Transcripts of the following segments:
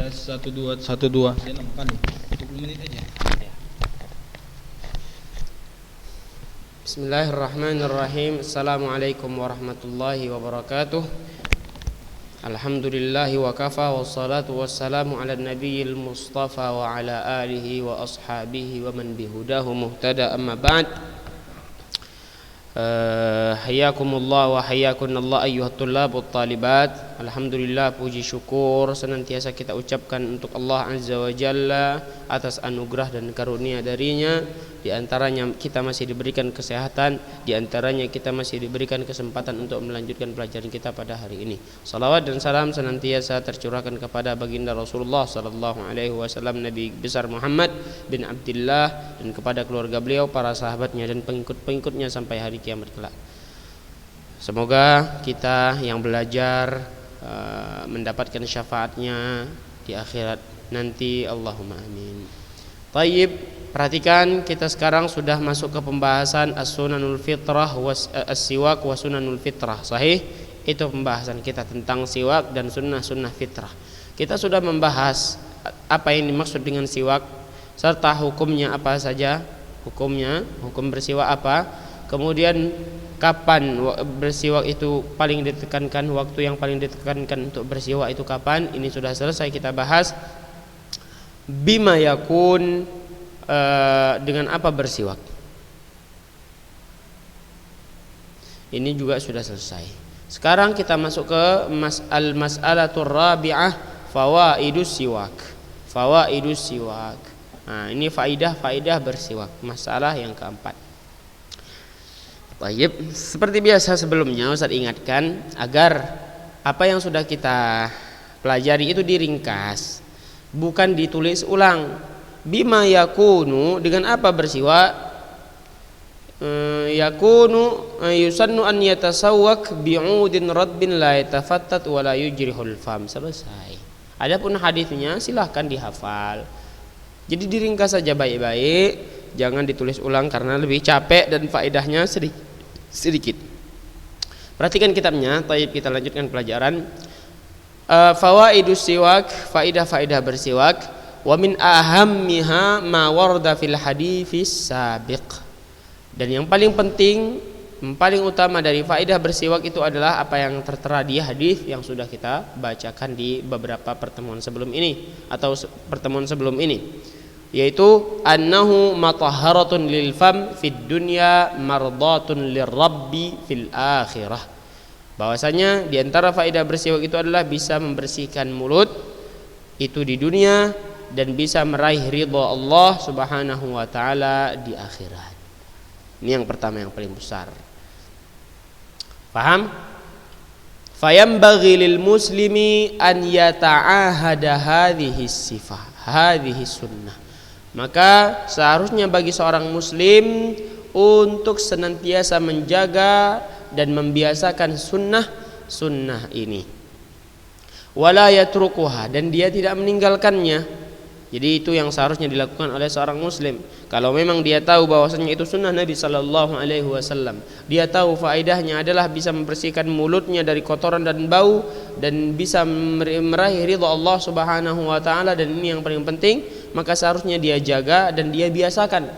Tes 1 2 1 2. Dia 6 kali. 20 menit aja. Bismillahirrahmanirrahim. Assalamualaikum warahmatullahi wabarakatuh. Alhamdulillahi wa kafa wassalatu wassalamu ala nabiyil mustafa wa ala alihi wa ashabihi wa man bihudahu muhtada amma ba'd. Hayyakumullah wa hayyakunallah ayyuhat tullabut talibat. Alhamdulillah, puji syukur senantiasa kita ucapkan untuk Allah Azza wa Jalla atas anugerah dan karunia darinya. Di antaranya kita masih diberikan kesehatan, di antaranya kita masih diberikan kesempatan untuk melanjutkan pelajaran kita pada hari ini. Salawat dan salam senantiasa tercurahkan kepada baginda Rasulullah sallallahu alaihi wasallam, Nabi besar Muhammad bin Abdullah, dan kepada keluarga beliau, para sahabatnya dan pengikut-pengikutnya sampai hari kiamat kelak. Semoga kita yang belajar mendapatkan syafaatnya di akhirat nanti, Allahumma amin. Tayyib, perhatikan, kita sekarang sudah masuk ke pembahasan as-sunanul fitrah as-siwak wa sunanul fitrah. Sahih? Itu pembahasan kita tentang siwak dan sunnah-sunnah fitrah. Kita sudah membahas apa yang dimaksud dengan siwak serta hukumnya apa saja, hukum bersiwak apa, kemudian kapan bersiwak itu paling ditekankan, waktu yang paling ditekankan untuk bersiwak itu kapan. Ini sudah selesai kita bahas. Bima yakun, dengan apa bersiwak, ini juga sudah selesai. Sekarang kita masuk ke mas'alatur rabi'ah, fawaidus siwak. Nah, ini faidah bersiwak, masalah yang keempat. Baik, seperti biasa sebelumnya Ustaz ingatkan agar apa yang sudah kita pelajari itu diringkas, bukan ditulis ulang. Bima yakunu, dengan apa bersiwak? Yakunu yusannu an yatasawwak bi'udin radbin la yatafattat wa la yujrihul fam. Selesai. Adapun hadisnya silahkan dihafal. Jadi diringkas saja baik-baik, jangan ditulis ulang karena lebih capek dan faedahnya sedikit. Perhatikan kitabnya. Taib, kita lanjutkan pelajaran. Fawaidus siwak, faidah bersiwak. Wa min ahammiha ma warada fil hadits sabiq. Dan yang paling penting, yang paling utama dari faidah bersiwak itu adalah apa yang tertera di hadis yang sudah kita bacakan di beberapa pertemuan sebelum ini atau pertemuan sebelum ini, yaitu annahu matahharatun lil fam fid dunya mardatun lirabbi fil akhirah. Bahwasanya di antara faedah bersiwak itu adalah bisa membersihkan mulut itu di dunia dan bisa meraih ridha Allah Subhanahu wa taala di akhirat. Ini yang pertama, yang paling besar. Paham? Fayambaghi lil muslimi an yata'ahada hadhihi sifah, hadhihi sunnah. Maka seharusnya bagi seorang muslim untuk senantiasa menjaga dan membiasakan sunnah ini. Wala yatrukuha, dan dia tidak meninggalkannya. Jadi itu yang seharusnya dilakukan oleh seorang muslim. Kalau memang dia tahu bahwasanya itu sunnah Nabi sallallahu alaihi wasallam, dia tahu faedahnya adalah bisa membersihkan mulutnya dari kotoran dan bau dan bisa meraih ridha Allah Subhanahu wa taala, dan ini yang paling penting, maka seharusnya dia jaga dan dia biasakan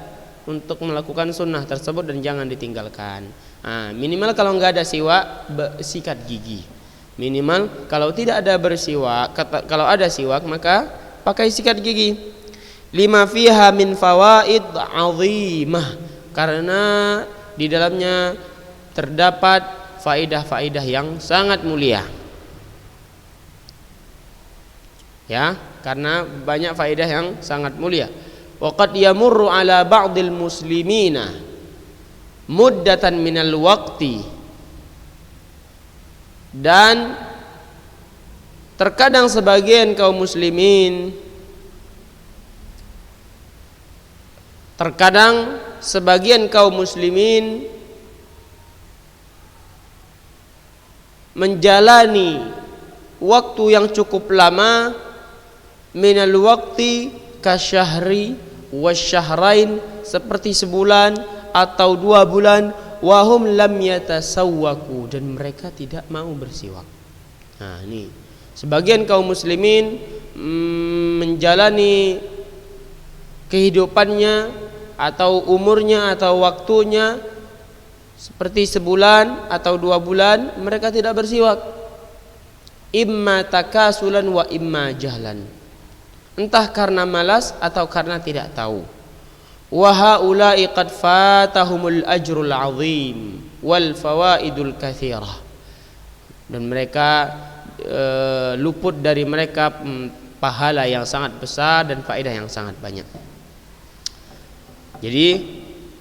untuk melakukan sunnah tersebut dan jangan ditinggalkan. Minimal kalau nggak ada siwak, sikat gigi. Minimal kalau tidak ada bersiwak, kalau ada siwak maka pakai sikat gigi. Lima fiha min fawaid azimah, karena di dalamnya terdapat faidah-faidah yang sangat mulia. Ya, karena banyak faidah yang sangat mulia. Wa qad yamurru ala ba'dil muslimina muddatan minal waqti, dan terkadang sebagian kaum muslimin, menjalani waktu yang cukup lama, minal waqti kasyahri wasyahrain, seperti sebulan atau 2 bulan, wahum lam yatasawwaku, dan mereka tidak mau bersiwak. Nah, ini sebagian kaum muslimin menjalani kehidupannya atau umurnya atau waktunya seperti sebulan atau 2 bulan mereka tidak bersiwak, imma takasulan wa imma jahlan, entah karena malas atau karena tidak tahu. Wa haula'i qad fatahumul ajrul azim wal fawaidul katsirah, dan mereka luput dari mereka pahala yang sangat besar dan faedah yang sangat banyak. Jadi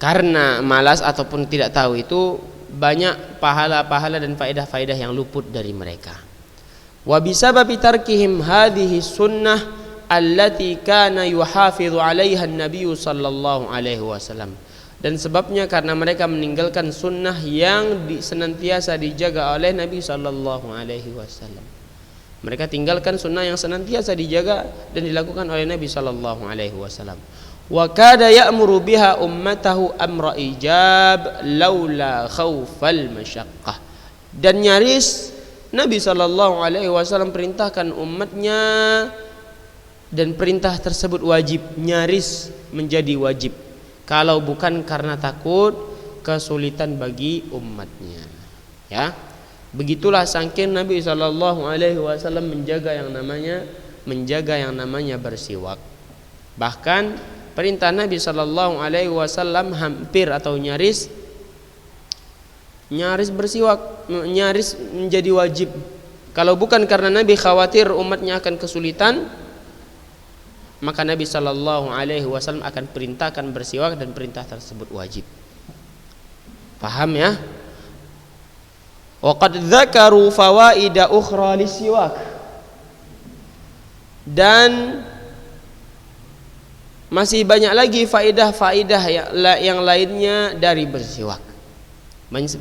karena malas ataupun tidak tahu itu banyak pahala-pahala dan faedah-faedah yang luput dari mereka. Wa bisababi tarkihim hadhihi sunnah allati kana yuhafidhu 'alaiha an-nabiy sallallahu alaihi wasallam, dan sebabnya karena mereka meninggalkan sunnah yang senantiasa dijaga oleh Nabi sallallahu alaihi wasallam. Mereka tinggalkan sunnah yang senantiasa dijaga dan dilakukan oleh Nabi sallallahu alaihi wasallam. Wa kada ya'muru biha ummatahu amra ijab laula khaufal masyaqqah, dan nyaris Nabi sallallahu alaihi wasallam perintahkan umatnya dan perintah tersebut wajib, nyaris menjadi wajib kalau bukan karena takut kesulitan bagi umatnya. Ya, begitulah saking Nabi sallallahu alaihi wasallam menjaga yang namanya bersiwak. Bahkan perintah Nabi sallallahu alaihi wasallam hampir atau nyaris bersiwak, nyaris menjadi wajib. Kalau bukan karena Nabi khawatir umatnya akan kesulitan, maka Nabi sallallahu alaihi wasallam akan perintahkan bersiwak dan perintah tersebut wajib. Paham ya? Wa qad dzakaru fawaida ukhra lisiwak, dan masih banyak lagi faedah-faedah yang lainnya dari bersiwak.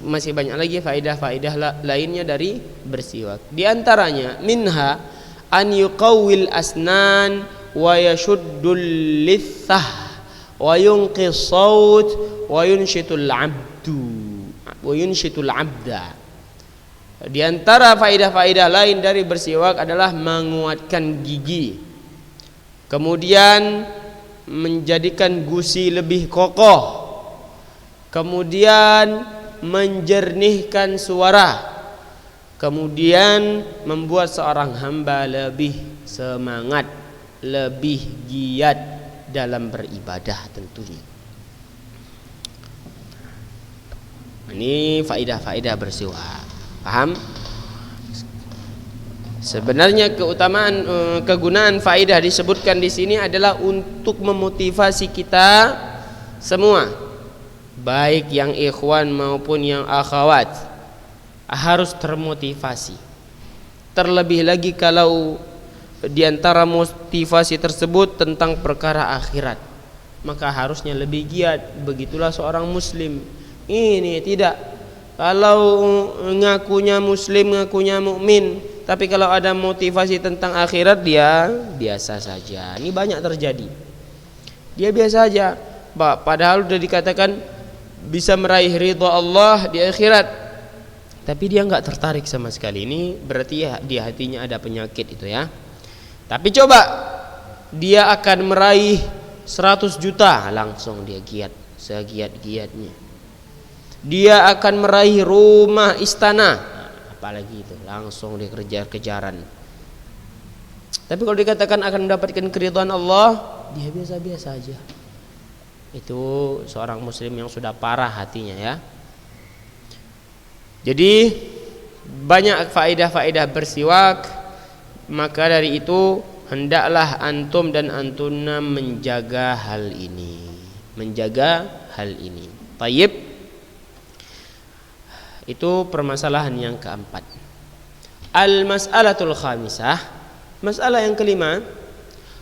Masih banyak lagi faedah-faedah lainnya dari bersiwak. Di antaranya minha an yuqawwil asnan wa yashuddul lithah wa yunqis saut wa yunshitul abda. Di antara faedah-faedah lain dari bersiwak adalah menguatkan gigi, kemudian menjadikan gusi lebih kokoh, kemudian menjernihkan suara, kemudian membuat seorang hamba lebih semangat, lebih giat dalam beribadah tentunya. Ini faedah-faedah bersiwak. Paham? Sebenarnya kegunaan faedah disebutkan di sini adalah untuk memotivasi kita semua, baik yang ikhwan maupun yang akhwat, harus termotivasi. Terlebih lagi kalau di antara motivasi tersebut tentang perkara akhirat, maka harusnya lebih giat. Begitulah seorang muslim. Ini tidak, kalau ngakunya muslim, ngakunya mukmin, tapi kalau ada motivasi tentang akhirat dia biasa saja. Ini banyak terjadi. Dia biasa saja, padahal sudah dikatakan bisa meraih ridha Allah di akhirat, tapi dia enggak tertarik sama sekali. Ini berarti ya di hatinya ada penyakit itu ya. Tapi coba dia akan meraih 100 juta, langsung dia giat, segiat-giatnya. Dia akan meraih rumah istana, apalagi itu, langsung dia kejar-kejaran. Tapi kalau dikatakan akan mendapatkan keridhaan Allah, dia biasa-biasa aja. Itu seorang muslim yang sudah parah hatinya ya. Jadi banyak faedah-faedah bersiwak. Maka dari itu hendaklah antum dan antuna menjaga hal ini. Tayyib. Itu permasalahan yang keempat. Al-mas'alatul khamisah, masalah yang kelima,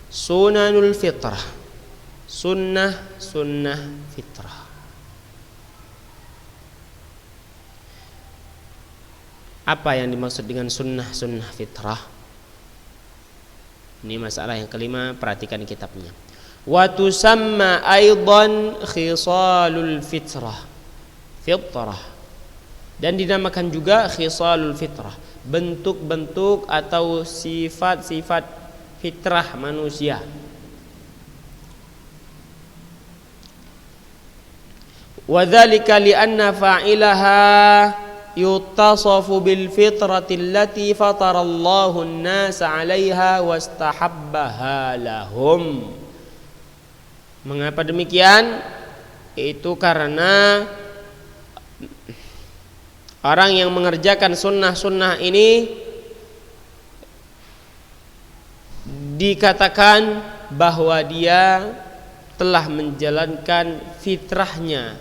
sunanul fitrah. Sunnah fitrah. Apa yang dimaksud dengan sunnah fitrah? Ini masalah yang kelima, perhatikan kitabnya. Wa tusamma aidan khisalul fitrah. Dan dinamakan juga khisalul fitrah, bentuk-bentuk atau sifat-sifat fitrah manusia. Wadzalika li'anna fa'ilaha yutasafu bil fitrati allati fatarallahu an-nasa 'alaiha wastahabbaha lahum. Mengapa demikian? Itu karena orang yang mengerjakan sunnah-sunnah ini dikatakan bahwa dia telah menjalankan fitrahnya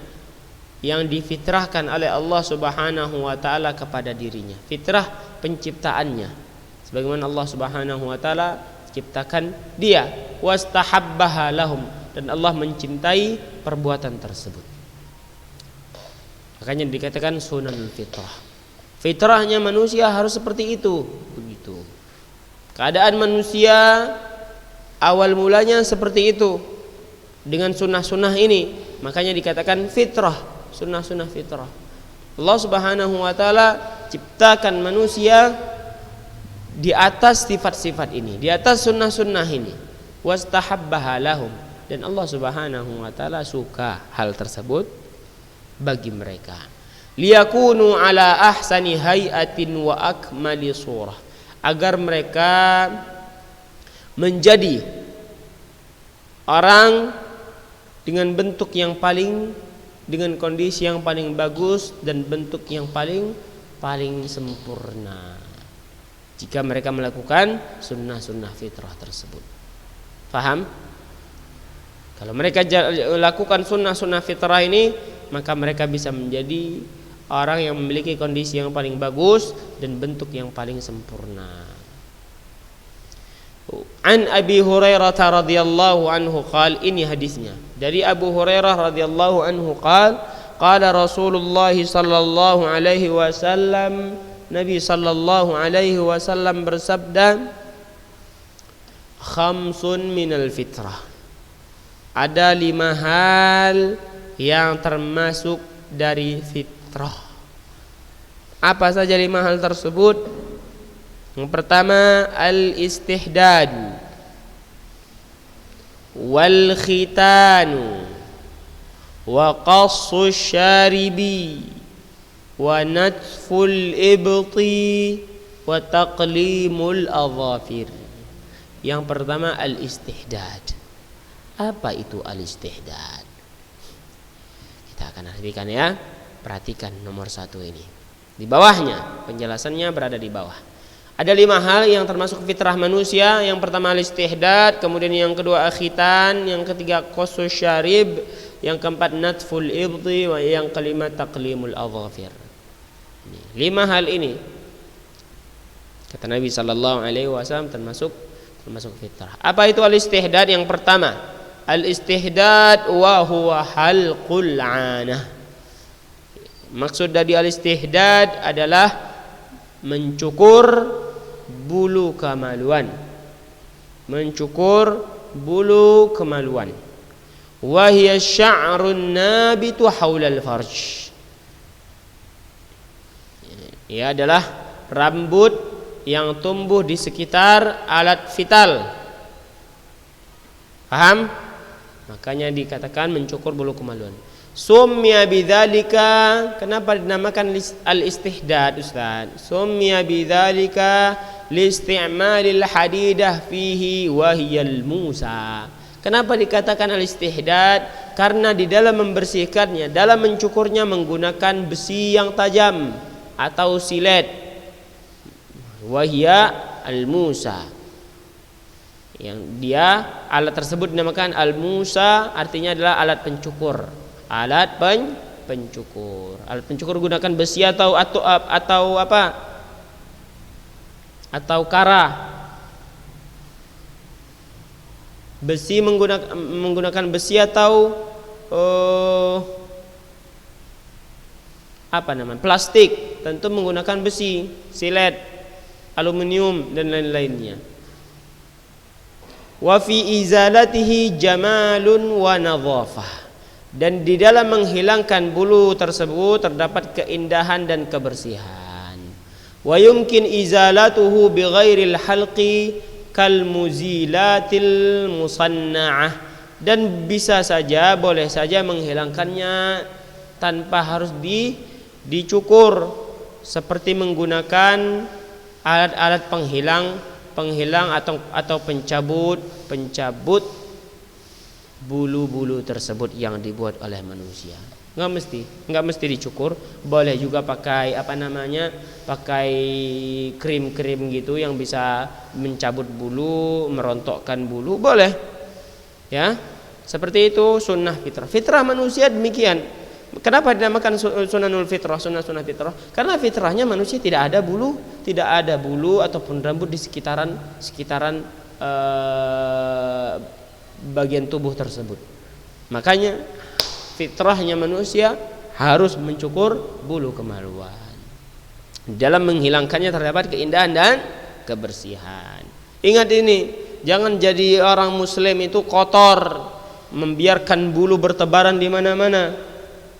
yang difitrahkan oleh Allah Subhanahu wa taala kepada dirinya, fitrah penciptaannya. Sebagaimana Allah Subhanahu wa taala ciptakan dia, wastahabbaha lahum, dan Allah mencintai perbuatan tersebut. Makanya dikatakan sunanul fitrah. Fitrahnya manusia harus seperti itu, begitu. Keadaan manusia awal mulanya seperti itu dengan sunnah-sunnah ini, makanya dikatakan fitrah. Sunnah-sunnah fitrah. Allah Subhanahu wa taala ciptakan manusia di atas sifat-sifat ini, di atas sunnah-sunnah ini. Wastahabbaha lahum, dan Allah Subhanahu wa taala suka hal tersebut bagi mereka. Liyakunu ala ahsani hayatin wa akmali surah, agar mereka menjadi orang dengan bentuk yang paling, dengan kondisi yang paling bagus dan bentuk yang paling sempurna jika mereka melakukan sunnah-sunnah fitrah tersebut. Faham? Kalau mereka lakukan sunnah-sunnah fitrah ini, maka mereka bisa menjadi orang yang memiliki kondisi yang paling bagus dan bentuk yang paling sempurna. An Abi Hurairah radhiyallahu anhu qala, ini hadisnya dari Abu Hurairah radhiyallahu anhu qala Rasulullah sallallahu alaihi wasallam, Nabi sallallahu alaihi wasallam bersabda, khamsun minal fitrah, ada 5 hal yang termasuk dari fitrah. Apa saja 5 hal tersebut? Yang pertama, al-istihdad wal khitanu wa qassu syaribi wa natful ibti wa taqlimul adhafir. Yang pertama, al-istihdad. Apa itu al-istihdad? Kita akan artikan ya. Perhatikan nomor 1 ini. Di bawahnya, penjelasannya berada di bawah. Ada 5 hal yang termasuk fitrah manusia. Yang pertama al-istihdad, kemudian yang kedua akhitan, yang ketiga qassus syarib, yang keempat natful ibti, yang kelima taqlimul adhafir. 5 hal ini kata Nabi sallallahu alaihi wasallam termasuk fitrah. Apa itu al-istihdad? Yang pertama, al-istihdad wa huwa halqul 'anah. Maksud dari al-istihdad adalah mencukur bulu kemaluan. Mencukur bulu kemaluan. Wa hiya sya'run nabitu haulal farj. Ia adalah rambut yang tumbuh di sekitar alat vital. Paham? Makanya dikatakan mencukur bulu kemaluan. Summiya bidzalika, kenapa dinamakan al-istihdad Ustaz? Summiya bidzalika liisti'malil hadidah fihi wa hiyal musa. Kenapa dikatakan al-istihdad? Karena di dalam membersihkannya, dalam mencukurnya menggunakan besi yang tajam atau silet. Wa hiya al-musa. Yang dia alat tersebut dinamakan al-musa, artinya adalah alat pencukur. Alat pencukur. Alat pencukur gunakan besi atau apa? Atau kara. Besi menggunakan besi atau apa namanya? Plastik. Tentu menggunakan besi, silet, aluminium dan lain-lainnya. Wa fi izalatihi jamalun wa nadhafah. Dan di dalam menghilangkan bulu tersebut terdapat keindahan dan kebersihan. Wa yumkin izalatuhu bighairil halqi, kal muzilatil musanna'ah, dan bisa saja, boleh saja menghilangkannya tanpa harus dicukur, seperti menggunakan alat-alat penghilang atau pencabut bulu-bulu tersebut yang dibuat oleh manusia. Nggak mesti dicukur, boleh juga pakai pakai krim-krim gitu yang bisa mencabut bulu, merontokkan bulu, boleh. Ya, seperti itu sunnah fitrah. Fitrah manusia demikian. Kenapa dinamakan sunanul fitrah, sunnah fitrah? Karena fitrahnya manusia tidak ada bulu ataupun rambut di sekitaran bagian tubuh tersebut. Makanya fitrahnya manusia harus mencukur bulu kemaluan. Dalam menghilangkannya terdapat keindahan dan kebersihan. Ingat ini, jangan jadi orang muslim itu kotor, membiarkan bulu bertebaran di mana-mana.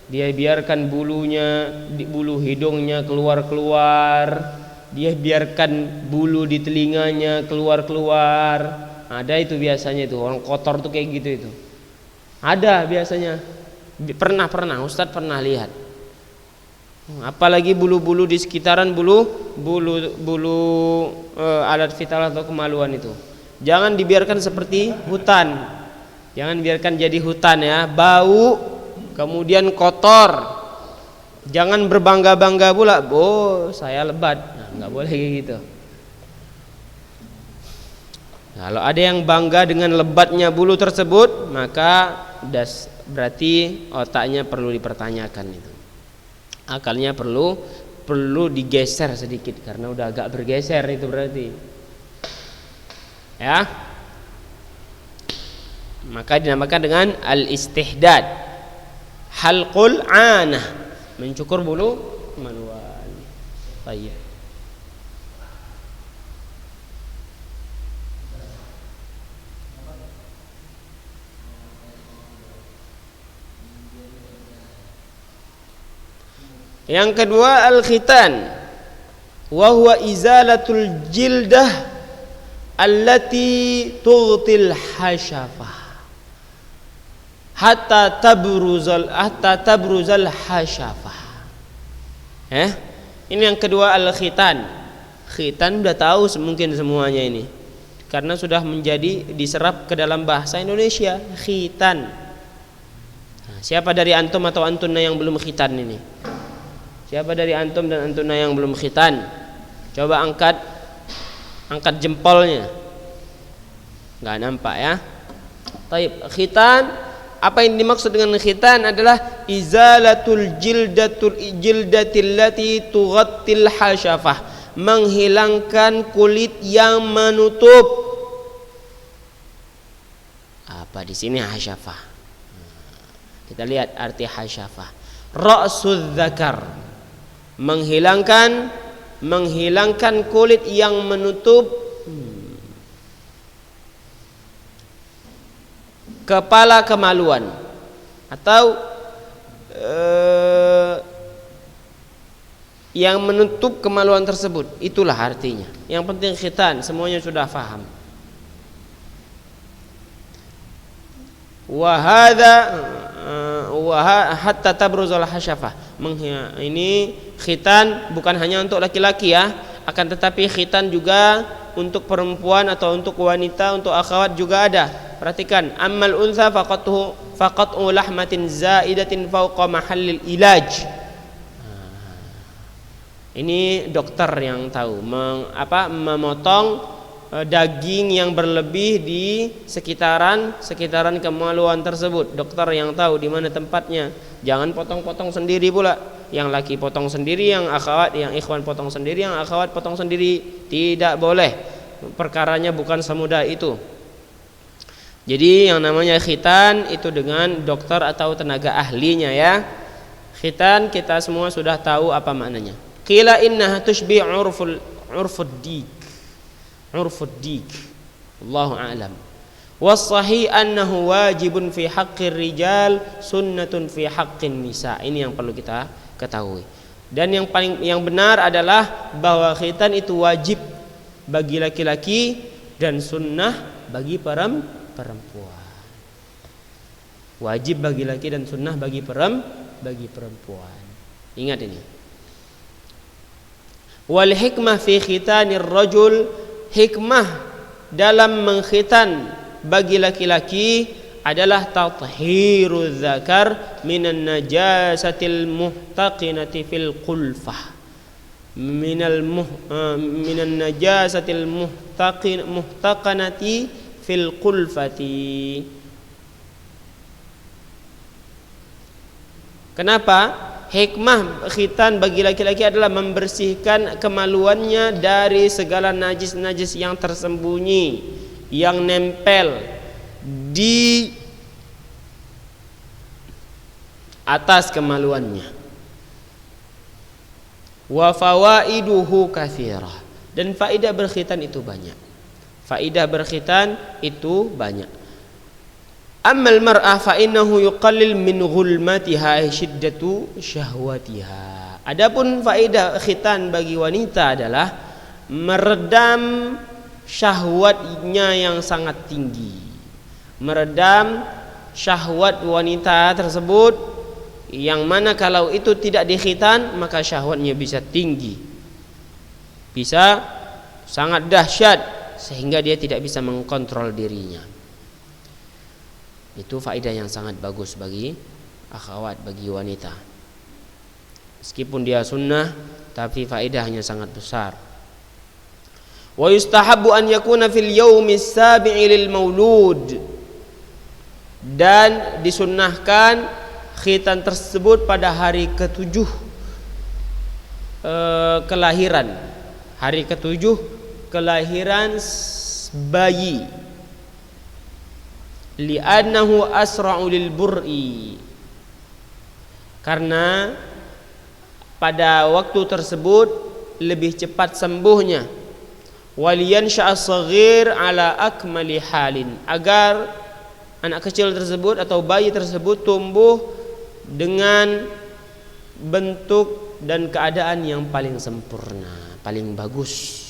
Dia biarkan bulu hidungnya keluar-keluar, dia biarkan bulu di telinganya keluar-keluar. Ada itu biasanya itu orang kotor tuh kayak gitu itu. Ada biasanya. Pernah Ustadz pernah lihat. Apalagi bulu-bulu di sekitaran bulu alat vital atau kemaluan itu. Jangan dibiarkan seperti hutan. Jangan biarkan jadi hutan ya, bau, kemudian kotor. Jangan berbangga-bangga pula, saya lebat. Nah, nggak boleh kayak gitu. Kalau ada yang bangga dengan lebatnya bulu tersebut, maka berarti otaknya perlu dipertanyakan itu. Akalnya perlu digeser sedikit karena udah agak bergeser itu berarti. Ya. Maka dinamakan dengan al-istihdad. Halqul anah, mencukur bulu kemaluan. Baik. Yang kedua al-khitan, wa huwa izalatul jildah allati tughtil hasyafah hatta tabruzal hasyafah. Ini yang kedua al-khitan. Khitan udah tahu mungkin semuanya ini, karena sudah menjadi diserap ke dalam bahasa Indonesia, khitan. Nah, siapa dari antum atau antuna yang belum khitan ini? Siapa dari antum dan antuna yang belum khitan? Coba angkat jempolnya. Enggak nampak ya. Taib. Khitan, apa yang dimaksud dengan khitan adalah izalatul jildatil lati tughattil hasyafah, menghilangkan kulit yang menutup. Apa di sini hasyafah? Kita lihat arti hasyafah. Ra'suz zakar, menghilangkan kulit yang menutup kepala kemaluan atau yang menutup kemaluan tersebut. Itulah artinya. Yang penting khitan, semuanya sudah faham. Wa hadza hatta tabruzul hasyafah. Ini khitan bukan hanya untuk laki-laki ya, akan tetapi khitan juga untuk perempuan atau untuk wanita, untuk akhwat juga ada. Perhatikan, ammal unsa faqat'u lahmatin zaidatin fawqa mahallil ilaj. Ini dokter yang tahu memotong daging yang berlebih di sekitaran kemaluan tersebut. Dokter yang tahu di mana tempatnya. Jangan potong-potong sendiri pula. Yang laki potong sendiri, yang akhwat, yang ikhwan potong sendiri, yang akhwat potong sendiri. Tidak boleh. Perkaranya bukan semudah itu. Jadi yang namanya khitan itu dengan dokter atau tenaga ahlinya ya. Khitan kita semua sudah tahu apa maknanya. Qila innaha tushbi urfud dik. Allahu a'lam. Was-sahih annahu wajibun fi haqqir rijal, sunnatun fi haqqin nisa. Ini yang perlu kita ketahui. Dan yang benar adalah bahwa khitan itu wajib bagi laki-laki dan sunnah bagi perempuan. Wajib bagi laki dan sunnah bagi perempuan. Ingat ini. Wal hikmah fi khitanir rajul, hikmah dalam mengkhitan bagi laki-laki adalah tathhiruz zakar minan najasatil muhtaqinati fil qulfah. Minan najasatil muhtaqanati fil qulfati. Kenapa? Hikmah khitan bagi laki-laki adalah membersihkan kemaluannya dari segala najis-najis yang tersembunyi, yang nempel di atas kemaluannya. Wa fawaiduhu katsirah, dan faidah berkhitan itu banyak. Faidah berkhitan itu banyak. Ammal mar'ah fa innahu yuqallil min ghulmatiha shiddatu syahwatiha. Adapun faedah khitan bagi wanita adalah meredam syahwatnya yang sangat tinggi. Meredam syahwat wanita tersebut, yang mana kalau itu tidak dikhitan maka syahwatnya bisa tinggi, bisa sangat dahsyat sehingga dia tidak bisa mengkontrol dirinya. Itu faedah yang sangat bagus bagi akhwat, bagi wanita. Meskipun dia sunnah, tapi faedahnya sangat besar. Wa yustahabbu an yakuna fil yaumis sabi'i lil maulud, dan disunnahkan khitan tersebut pada hari ke-7 kelahiran, hari ke-7 kelahiran bayi. Li'annahu asra'u lil bur'i, karena pada waktu tersebut lebih cepat sembuhnya. Waliyansha'a shaghir ala akmali halin, agar anak kecil tersebut atau bayi tersebut tumbuh dengan bentuk dan keadaan yang paling sempurna, paling bagus.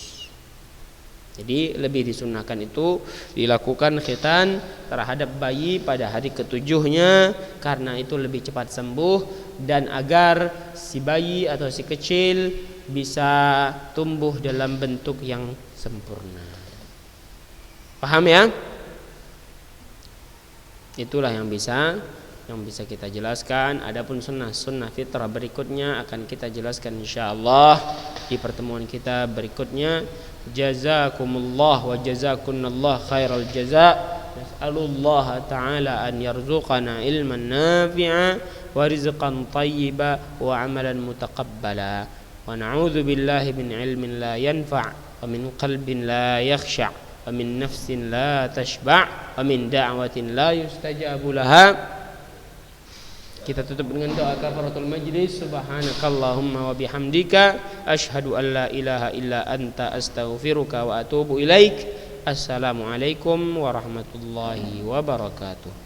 Jadi lebih disunnahkan itu dilakukan khitan terhadap bayi pada hari ke-7-nya, karena itu lebih cepat sembuh dan agar si bayi atau si kecil bisa tumbuh dalam bentuk yang sempurna. Paham ya? Itulah yang bisa kita jelaskan. Adapun sunnah fitrah berikutnya akan kita jelaskan insyaallah di pertemuan kita berikutnya. Jazakumullah wa jazakunallah khairal jaza. Nas'alullah ta'ala an yarzuqana ilman nafi'a wa rizqan tayyiba wa amalan mutaqabbala. Wa na'udzu billahi min ilmin la yanfa' wa min qalbin la yakhsha' wa min nafsin la tashba' wa min da'watin la yustajabu laha. Kita tutup dengan doa kafaratul majlis. Subhanakallahumma wa bihamdika asyhadu an la ilaha illa anta astaghfiruka wa atubu ilaik. Assalamualaikum warahmatullahi wabarakatuh.